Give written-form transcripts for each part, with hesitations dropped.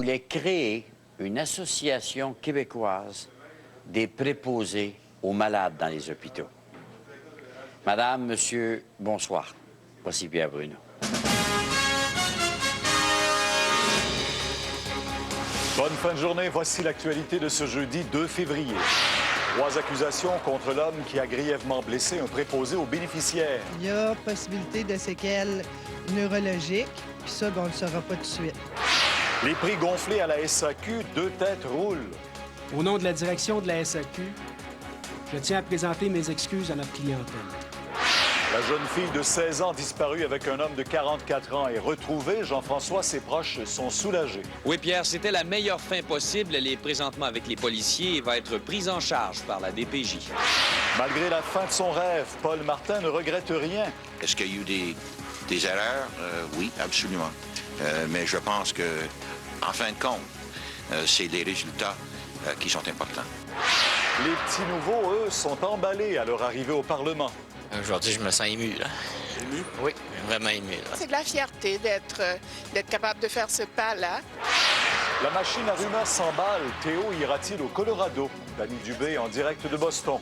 voulait créer une association québécoise des préposés aux malades dans les hôpitaux. Madame, monsieur, bonsoir. Voici Pierre Bruno. Bonne fin de journée. Voici l'actualité de ce jeudi 2 février. 3 accusations contre l'homme qui a grièvement blessé un préposé aux bénéficiaires. Il y a possibilité de séquelles neurologiques, puis ça, on ne le saura pas tout de suite. Les prix gonflés à la SAQ, 2 têtes roulent. Au nom de la direction de la SAQ, je tiens à présenter mes excuses à notre clientèle. La jeune fille de 16 ans disparue avec un homme de 44 ans est retrouvée. Jean-François, ses proches sont soulagés. Oui, Pierre, c'était la meilleure fin possible. Elle est présentement avec les policiers et va être prise en charge par la DPJ. Malgré la fin de son rêve, Paul Martin ne regrette rien. Est-ce qu'il y a eu des erreurs? Oui, absolument. Mais je pense que, en fin de compte, c'est les résultats qui sont importants. Les petits nouveaux, eux, sont emballés à leur arrivée au Parlement. Aujourd'hui, je me sens ému, là. Ému? Oui, vraiment ému, là. C'est de la fierté d'être capable de faire ce pas-là. La machine à rumeurs s'emballe. Théo ira-t-il au Colorado? Dany Dubé en direct de Boston.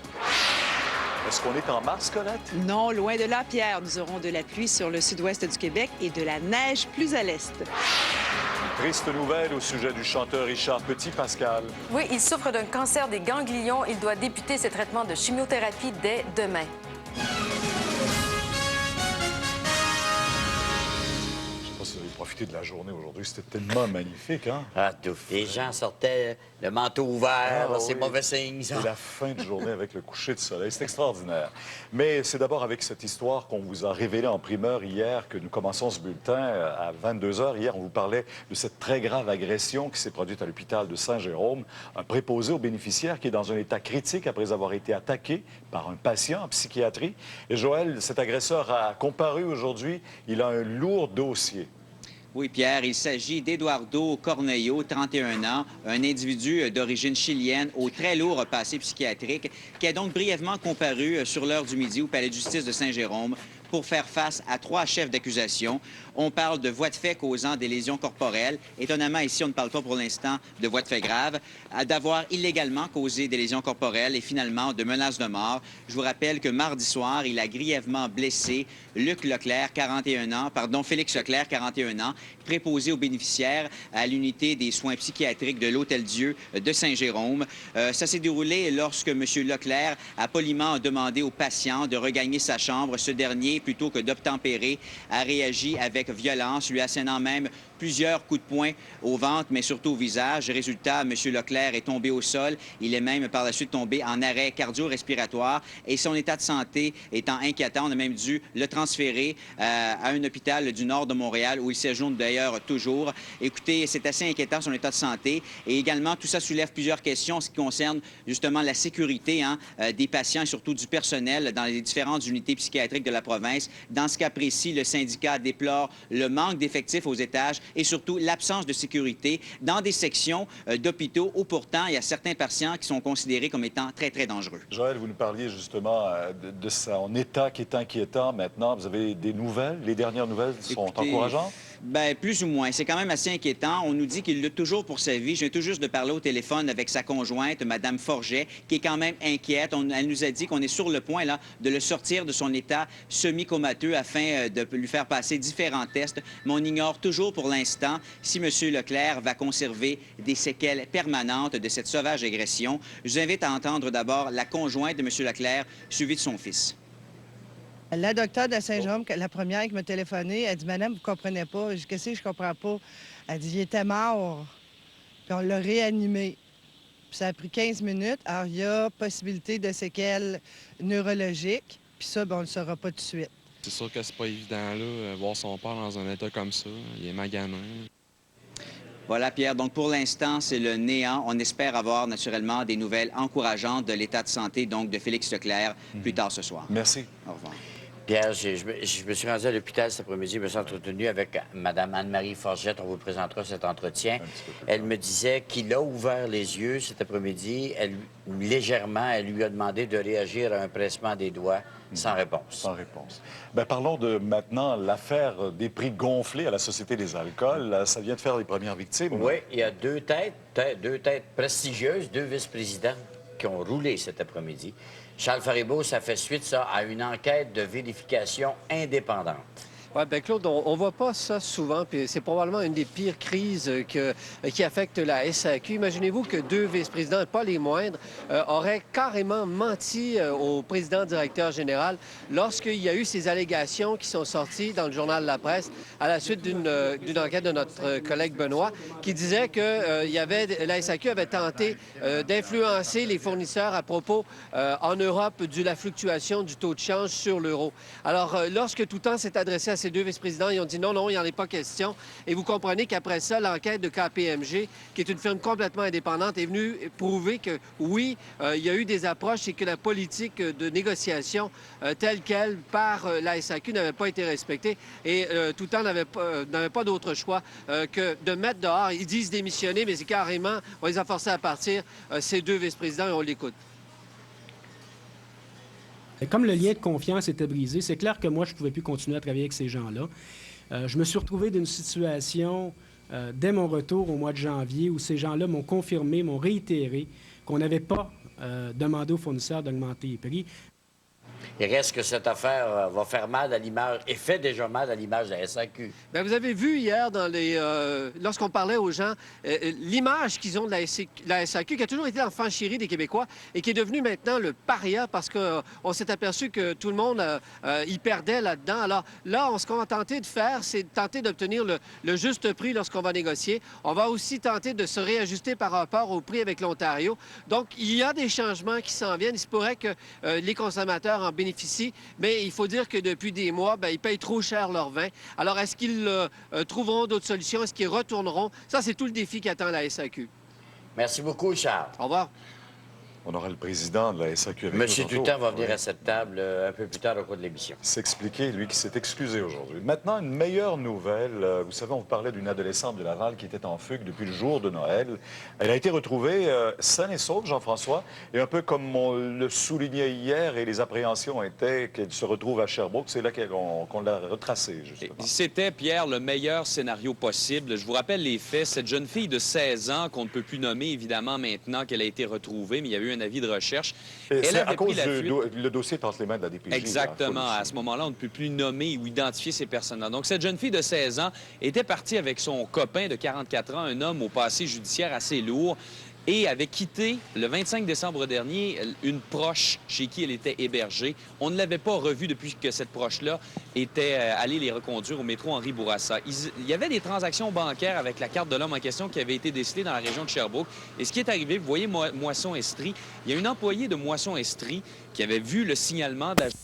Est-ce qu'on est en mars, Colette? Non, loin de là, Pierre. Nous aurons de la pluie sur le sud-ouest du Québec et de la neige plus à l'est. Triste nouvelle au sujet du chanteur Richard Petit-Pascal. Oui, il souffre d'un cancer des ganglions. Il doit débuter ses traitements de chimiothérapie dès demain. Vous avez profité de la journée aujourd'hui. C'était tellement magnifique, hein? Ah, tout. Les gens sortaient le manteau ouvert. Ah, c'est oui. mauvais signe, ça. Et la fin de journée avec le coucher de soleil. C'est extraordinaire. Mais c'est d'abord avec cette histoire qu'on vous a révélée en primeur hier que nous commençons ce bulletin à 22 h. Hier, on vous parlait de cette très grave agression qui s'est produite à l'hôpital de Saint-Jérôme. Un préposé aux bénéficiaires qui est dans un état critique après avoir été attaqué par un patient en psychiatrie. Et Joël, cet agresseur a comparu aujourd'hui. Il a un lourd dossier. Oui, Pierre, il s'agit d'Eduardo Cornejo, 31 ans, un individu d'origine chilienne au très lourd passé psychiatrique, qui a donc brièvement comparu sur l'heure du midi au palais de justice de Saint-Jérôme pour faire face à 3 chefs d'accusation. On parle de voies de fait causant des lésions corporelles. Étonnamment, ici, on ne parle pas pour l'instant de voies de fait graves, d'avoir illégalement causé des lésions corporelles et finalement de menaces de mort. Je vous rappelle que mardi soir, il a grièvement blessé Félix Leclerc, 41 ans, préposé aux bénéficiaires à l'unité des soins psychiatriques de l'Hôtel-Dieu de Saint-Jérôme. Ça s'est déroulé lorsque M. Leclerc a poliment demandé au patient de regagner sa chambre. Ce dernier, plutôt que d'obtempérer, a réagi avec violence, lui assénant même plusieurs coups de poing au ventre, mais surtout au visage. Résultat, M. Leclerc est tombé au sol. Il est même par la suite tombé en arrêt cardio-respiratoire et son état de santé étant inquiétant, on a même dû le transférer à un hôpital du nord de Montréal où il séjourne d'ailleurs toujours. Écoutez, c'est assez inquiétant son état de santé et également tout ça soulève plusieurs questions en ce qui concerne justement la sécurité des patients et surtout du personnel dans les différentes unités psychiatriques de la province. Dans ce cas précis, le syndicat déplore le manque d'effectifs aux étages et surtout l'absence de sécurité dans des sections d'hôpitaux où pourtant il y a certains patients qui sont considérés comme étant très, très dangereux. Joël, vous nous parliez justement de son état qui est inquiétant maintenant. Vous avez des nouvelles? Les dernières nouvelles sont encourageantes? Bien, plus ou moins. C'est quand même assez inquiétant. On nous dit qu'il lutte toujours pour sa vie. Je viens tout juste de parler au téléphone avec sa conjointe, Mme Forget, qui est quand même inquiète. Elle nous a dit qu'on est sur le point là, de le sortir de son état semi-comateux afin de lui faire passer différents tests. Mais on ignore toujours pour l'instant si M. Leclerc va conserver des séquelles permanentes de cette sauvage agression. Je vous invite à entendre d'abord la conjointe de M. Leclerc, suivie de son fils. La docteure de Saint-Jérôme, la première qui m'a téléphoné, elle dit « Madame, vous ne comprenez pas. » Je dis « Qu'est-ce que je comprends pas? » Elle dit « Il était mort. » Puis on l'a réanimé. Puis ça a pris 15 minutes. Alors, il y a possibilité de séquelles neurologiques. Puis ça, on ne le saura pas tout de suite. C'est sûr que c'est pas évident, là, voir son père dans un état comme ça. Il est maganin. Voilà, Pierre. Donc, pour l'instant, c'est le néant. On espère avoir naturellement des nouvelles encourageantes de l'état de santé donc de Félix Leclerc plus tard ce soir. Merci. Au revoir. Pierre, je me suis rendu à l'hôpital cet après-midi, je me suis entretenu avec Mme Anne-Marie Forgette. On vous présentera cet entretien. Elle me disait qu'il a ouvert les yeux cet après-midi. Légèrement, elle lui a demandé de réagir à un pressement des doigts sans réponse. Sans réponse. Bien, parlons de maintenant l'affaire des prix gonflés à la Société des alcools. Ça vient de faire les premières victimes. Oui, il y a deux têtes prestigieuses, deux vice-présidents qui ont roulé cet après-midi. Charles Faribault, ça fait suite, ça, à une enquête de vérification indépendante. Oui, bien, Claude, on ne voit pas ça souvent, puis c'est probablement une des pires crises qui affecte la SAQ. Imaginez-vous que deux vice-présidents, pas les moindres, auraient carrément menti au président-directeur général lorsqu'il y a eu ces allégations qui sont sorties dans le journal La Presse à la suite d'une enquête de notre collègue Benoît qui disait que la SAQ avait tenté d'influencer les fournisseurs à propos, en Europe, de la fluctuation du taux de change sur l'euro. Alors, lorsque Toutan s'est adressé à ces deux vice-présidents, ils ont dit non, il n'y en est pas question. Et vous comprenez qu'après ça, l'enquête de KPMG, qui est une firme complètement indépendante, est venue prouver que oui, il y a eu des approches et que la politique de négociation telle qu'elle par la SAQ n'avait pas été respectée. Et Toutan n'avait pas d'autre choix que de mettre dehors. Ils disent démissionner, mais c'est carrément, on les a forcés à partir, ces deux vice-présidents, et on l'écoute. Comme le lien de confiance était brisé, c'est clair que moi, je ne pouvais plus continuer à travailler avec ces gens-là. Je me suis retrouvé d'une situation, dès mon retour au mois de janvier, où ces gens-là m'ont confirmé, m'ont réitéré qu'on n'avait pas demandé aux fournisseurs d'augmenter les prix. Il reste que cette affaire va faire mal à l'image, et fait déjà mal à l'image de la SAQ. Bien, vous avez vu hier, lorsqu'on parlait aux gens, l'image qu'ils ont de la SAQ, qui a toujours été l'enfant chéri des Québécois et qui est devenu maintenant le paria parce qu'on s'est aperçu que tout le monde y perdait là-dedans. Alors là, ce qu'on va tenter de faire, c'est de tenter d'obtenir le juste prix lorsqu'on va négocier. On va aussi tenter de se réajuster par rapport au prix avec l'Ontario. Donc, il y a des changements qui s'en viennent. Il se pourrait que les consommateurs en bénéficient, mais il faut dire que depuis des mois, ils payent trop cher leur vin. Alors, est-ce qu'ils trouveront d'autres solutions? Est-ce qu'ils retourneront? Ça, c'est tout le défi qui attend la SAQ. Merci beaucoup, Charles. Au revoir. On aura le président de la SAQ avec nous. Monsieur Toutan va venir à cette table un peu plus tard au cours de l'émission. S'expliquer, lui qui s'est excusé aujourd'hui. Maintenant, une meilleure nouvelle. Vous savez, on vous parlait d'une adolescente de Laval qui était en fugue depuis le jour de Noël. Elle a été retrouvée saine et sauve, Jean-François. Et un peu comme on le soulignait hier, et les appréhensions étaient qu'elle se retrouve à Sherbrooke, c'est là qu'on l'a retracée, justement. C'était, Pierre, le meilleur scénario possible. Je vous rappelle les faits. Cette jeune fille de 16 ans, qu'on ne peut plus nommer, évidemment, maintenant qu'elle a été retrouvée, mais il y a eu un avis de recherche. C'est à cause le dossier est entre les mains de la DPJ. Exactement. À ce moment-là, on ne peut plus nommer ou identifier ces personnes-là. Donc, cette jeune fille de 16 ans était partie avec son copain de 44 ans, un homme au passé judiciaire assez lourd, et avait quitté le 25 décembre dernier une proche chez qui elle était hébergée. On ne l'avait pas revue depuis que cette proche-là était allée les reconduire au métro Henri Bourassa. Il y avait des transactions bancaires avec la carte de l'homme en question qui avait été décelée dans la région de Sherbrooke. Et ce qui est arrivé, vous voyez Moisson Estrie, il y a une employée de Moisson Estrie qui avait vu le signalement d'agent